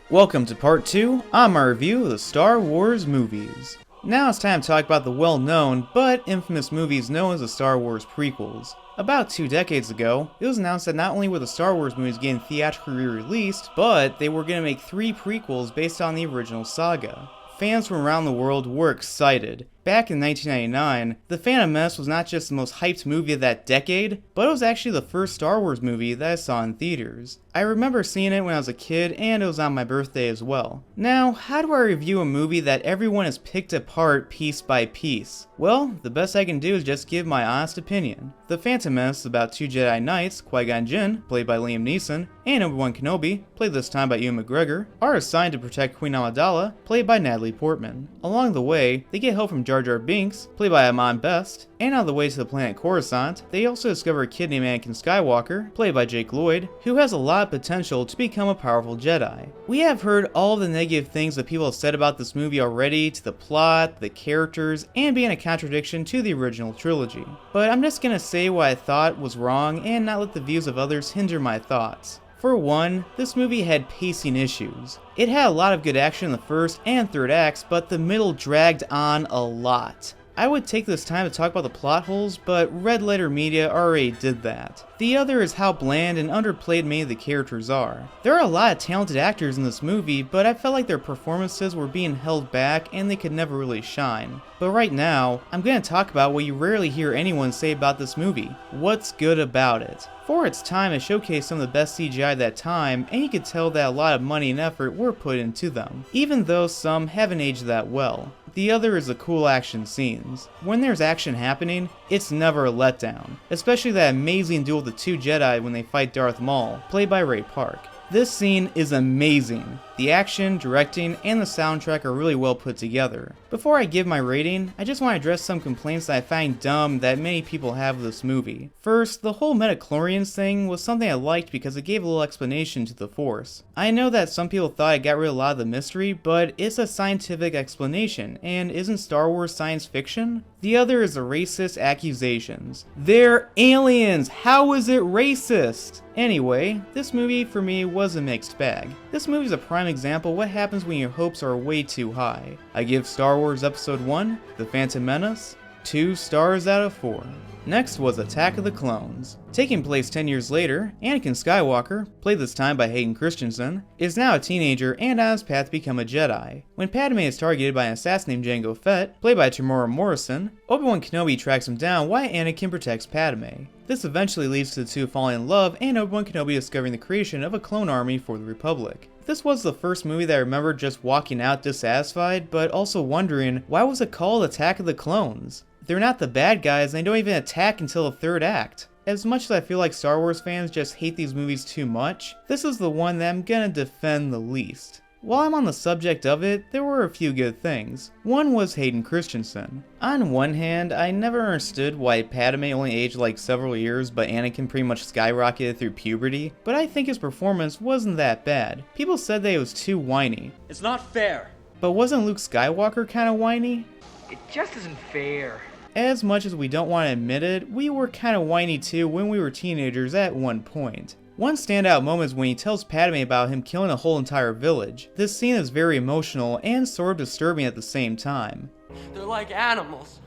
Welcome to part 2 on my review of the Star Wars movies. Now it's time to talk about the well-known but infamous movies known as the Star Wars prequels. About 2 decades ago, it was announced that not only were the Star Wars movies getting theatrically re-released, but they were going to make 3 prequels based on the original saga. Fans from around the world were excited. Back in 1999, The Phantom Menace was not just the most hyped movie of that decade, but it was actually the first Star Wars movie that I saw in theaters. I remember seeing it when I was a kid, and it was on my birthday as well. Now, how do I review a movie that everyone has picked apart piece by piece? Well, the best I can do is just give my honest opinion. The Phantom Menace is about 2 Jedi Knights, Qui-Gon Jinn, played by Liam Neeson, and Obi-Wan Kenobi, played this time by Ewan McGregor, are assigned to protect Queen Amidala, played by Natalie Portman. Along the way, they get help from Jar Jar Binks, played by Amon Best, and on the way to the planet Coruscant, they also discover a kid named Anakin Skywalker, played by Jake Lloyd, who has a lot of potential to become a powerful Jedi. We have heard all the negative things that people have said about this movie already, to the plot, the characters, and being a contradiction to the original trilogy. But I'm just gonna say what I thought was wrong and not let the views of others hinder my thoughts. For one, this movie had pacing issues. It had a lot of good action in the first and third acts, but the middle dragged on a lot. I would take this time to talk about the plot holes, but red letter media already did that. The other is how bland and underplayed many of the characters are. There are a lot of talented actors in this movie, but I felt like their performances were being held back and they could never really shine. But right now, I'm going to talk about what you rarely hear anyone say about this movie. What's good about it? For its time, it showcased some of the best CGI at that time, and you could tell that a lot of money and effort were put into them, even though some haven't aged that well. The other is the cool action scenes. When there's action happening, it's never a letdown, especially that amazing duel of the 2 Jedi when they fight Darth Maul, played by Ray Park. This scene is amazing. The action, directing, and the soundtrack are really well put together. Before I give my rating, I just want to address some complaints that I find dumb that many people have with this movie. First, the whole midichlorians thing was something I liked because it gave a little explanation to the Force. I know that some people thought it got rid of a lot of the mystery, but it's a scientific explanation, and isn't Star Wars science fiction? The other is the racist accusations. They're aliens! How is it racist? Anyway, this movie for me was a mixed bag. This movie is a prime example of what happens when your hopes are way too high. I give Star Wars Episode 1, The Phantom Menace, 2 stars out of 4. Next was Attack of the Clones. Taking place 10 years later, Anakin Skywalker, played this time by Hayden Christensen, is now a teenager and on his path to become a Jedi. When Padme is targeted by an assassin named Jango Fett, played by Tamora Morrison, Obi-Wan Kenobi tracks him down while Anakin protects Padme. This eventually leads to the two falling in love and Obi-Wan Kenobi discovering the creation of a clone army for the Republic. This was the first movie that I remember just walking out dissatisfied, but also wondering, why was it called Attack of the Clones? They're not the bad guys, and they don't even attack until the 3rd act. As much as I feel like Star Wars fans just hate these movies too much, this is the one that I'm gonna defend the least. While I'm on the subject of it, there were a few good things. One was Hayden Christensen. On one hand, I never understood why Padme only aged like several years but Anakin pretty much skyrocketed through puberty, but I think his performance wasn't that bad. People said that it was too whiny. It's not fair. But wasn't Luke Skywalker kinda whiny? It just isn't fair. As much as we don't want to admit it, we were kinda whiny too when we were teenagers at one point. One standout moment is when he tells Padme about him killing a whole entire village. This scene is very emotional and sort of disturbing at the same time. They're like animals,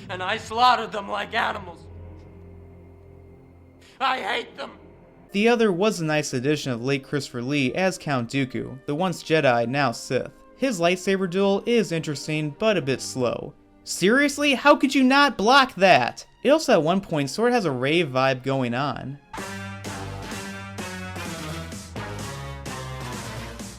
and I slaughtered them like animals. I hate them. The other was a nice addition of late Christopher Lee as Count Dooku, the once Jedi, now Sith. His lightsaber duel is interesting, but a bit slow. Seriously? How could you not block that? It also at one point sort of has a rave vibe going on.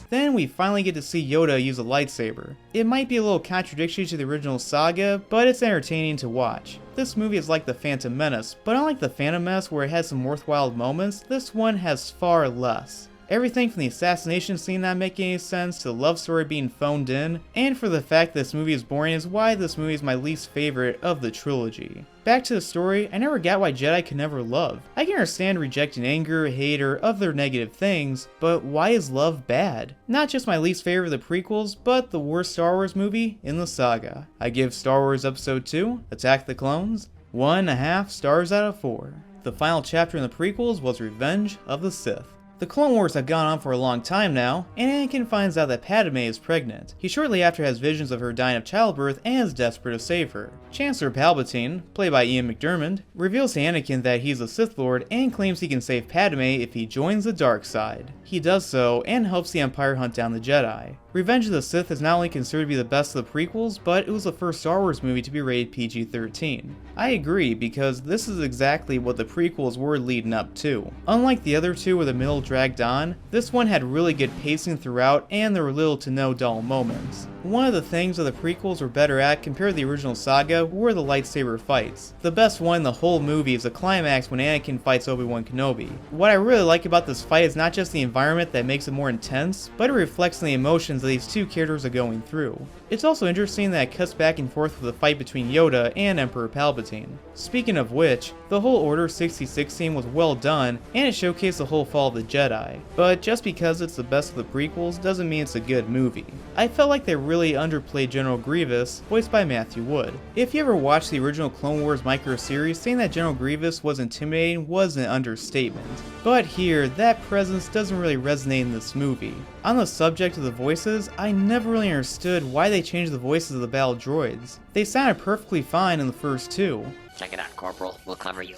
Then we finally get to see Yoda use a lightsaber. It might be a little contradictory to the original saga, but it's entertaining to watch. This movie is like The Phantom Menace, but unlike The Phantom Menace where it has some worthwhile moments, this one has far less. Everything from the assassination scene not making any sense to the love story being phoned in, and for the fact this movie is boring is why this movie is my least favorite of the trilogy. Back to the story, I never got why Jedi could never love. I can understand rejecting anger, hate, or other negative things, but why is love bad? Not just my least favorite of the prequels, but the worst Star Wars movie in the saga. I give Star Wars Episode 2, Attack the Clones, 1.5 stars out of 4. The final chapter in the prequels was Revenge of the Sith. The Clone Wars have gone on for a long time now, and Anakin finds out that Padme is pregnant. He shortly after has visions of her dying of childbirth and is desperate to save her. Chancellor Palpatine, played by Ian McDiarmid, reveals to Anakin that he's a Sith Lord and claims he can save Padme if he joins the dark side. He does so, and helps the Empire hunt down the Jedi. Revenge of the Sith is not only considered to be the best of the prequels, but it was the first Star Wars movie to be rated PG-13. I agree, because this is exactly what the prequels were leading up to. Unlike the other two where the middle dragged on, this one had really good pacing throughout and there were little to no dull moments. One of the things that the prequels were better at compared to the original saga were the lightsaber fights. The best one in the whole movie is the climax when Anakin fights Obi-Wan Kenobi. What I really like about this fight is not just the environment that makes it more intense, but it reflects the emotions that these two characters are going through. It's also interesting that it cuts back and forth with the fight between Yoda and Emperor Palpatine. Speaking of which, the whole Order 66 scene was well done, and it showcased the whole fall of the Jedi. But just because it's the best of the prequels doesn't mean it's a good movie. I felt like they really underplayed General Grievous, voiced by Matthew Wood. If you ever watched the original Clone Wars micro-series, saying that General Grievous was intimidating was an understatement. But here, that presence doesn't really resonate in this movie. On the subject of the voices, I never really understood why they changed the voices of the battle droids. They sounded perfectly fine in the first two. Check it out, Corporal. We'll cover you.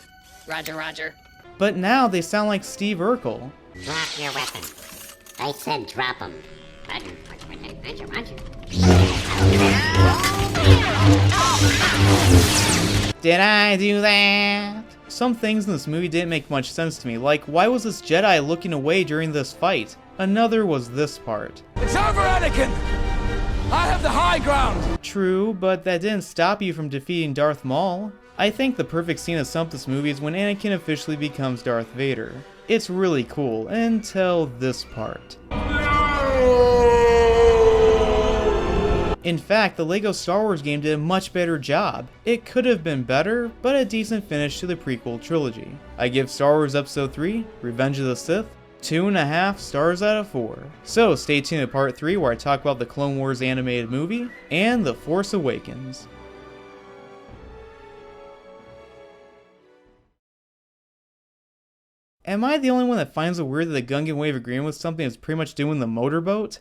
Roger, roger. But now they sound like Steve Urkel. Drop your weapon. I said drop them. Roger, roger. Did I do that? Some things in this movie didn't make much sense to me, like why was this Jedi looking away during this fight? Another was this part. It's over, Anakin! I have the high ground! True, but that didn't stop you from defeating Darth Maul. I think the perfect scene to sum up this movie is when Anakin officially becomes Darth Vader. It's really cool, until this part. In fact, the LEGO Star Wars game did a much better job. It could have been better, but a decent finish to the prequel trilogy. I give Star Wars Episode 3, Revenge of the Sith, 2.5 stars out of 4. So stay tuned to part 3 where I talk about the Clone Wars animated movie and The Force Awakens. Am I the only one that finds it weird that the Gungan way of agreeing with something is pretty much doing the motorboat?